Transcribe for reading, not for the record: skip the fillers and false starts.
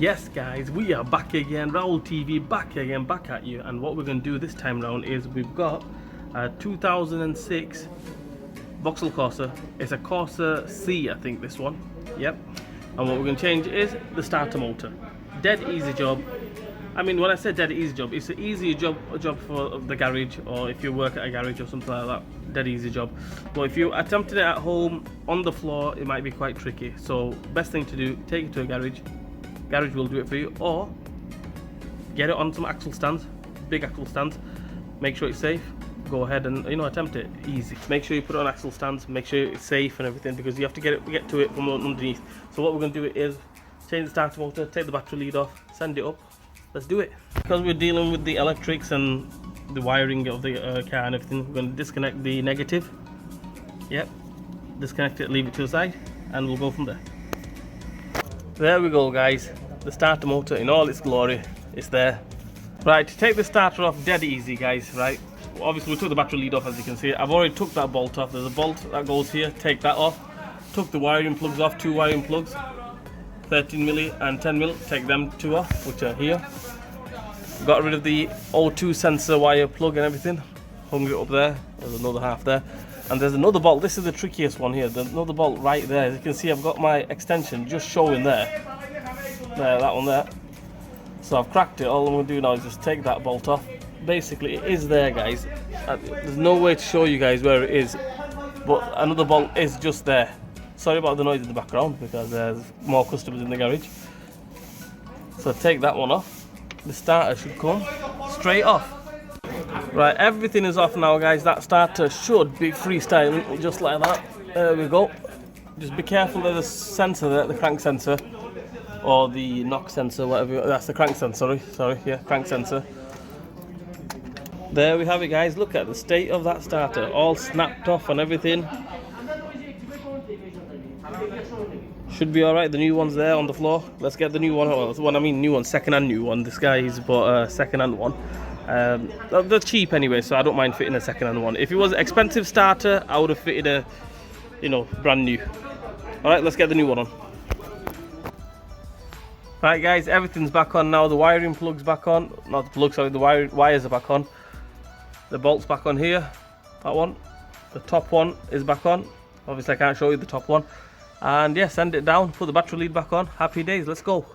Yes guys, we are back again, Raoul TV back again, back at you. And what we're going to do this time round is we've got a 2006 Vauxhall Corsa. It's a Corsa C, I think, this one. Yep. And what we're going to change is the starter motor. Dead easy job. I mean, when I say dead easy job, it's an easy job for the garage, or if you work at a garage or something like that. Dead easy job. But if you attempted it at home on the floor, it might be quite tricky. So best thing to do, take it to a garage. Garage will do it for you, or get it on some axle stands, big axle stands. Make sure it's safe. Go ahead and attempt it. Easy. Make sure you put it on axle stands. Make sure it's safe and everything, because you have to get to it from underneath. So what we're going to do is change the starter motor, take the battery lead off, send it up. Let's do it. Because we're dealing with the electrics and the wiring of the car and everything, we're going to disconnect the negative. Yep. Disconnect it, leave it to the side, and we'll go from there. There we go, guys. The starter motor in all its glory is there. Right, to take the starter off, dead easy, guys. Right, obviously we took the battery lead off, as you can see. I've already took that bolt off. There's a bolt that goes here. Take that off. Took the wiring plugs off, 2 wiring plugs, 13mm and 10mm. Take them 2 off, which are here. Got rid of the O2 sensor wire plug and everything. Hung it up there. There's another half there. And there's another bolt. This is the trickiest one here. There's another bolt right there. As you can see, I've got my extension just showing there. There, that one there. So I've cracked it. All I'm going to do now is just take that bolt off. Basically, it is there, guys. There's no way to show you guys where it is, but another bolt is just there. Sorry about the noise in the background, because there's more customers in the garage. So take that one off. The starter should come straight off. Right, everything is off now, guys. That starter should be freestyling, just like that. There we go. Just be careful of the sensor there, the crank sensor, or the knock sensor, whatever. That's the crank sensor, sorry, yeah, crank sensor. There we have it, guys. Look at the state of that starter, all snapped off and everything. Should be alright. The new one's there on the floor. Let's get the new one. Well, the one I mean new one, second-hand new one. This guy he's bought a second-hand one. They're cheap anyway, so I don't mind fitting a second-hand one. If it was an expensive starter, I would have fitted a, brand new. Alright, let's get the new one on. Right, guys, everything's back on now. The wiring plug's back on. Not the plug, sorry, the wires are back on. The bolt's back on here. That one. The top one is back on. Obviously I can't show you the top one. And yeah, send it down, put the battery lead back on. Happy days, let's go.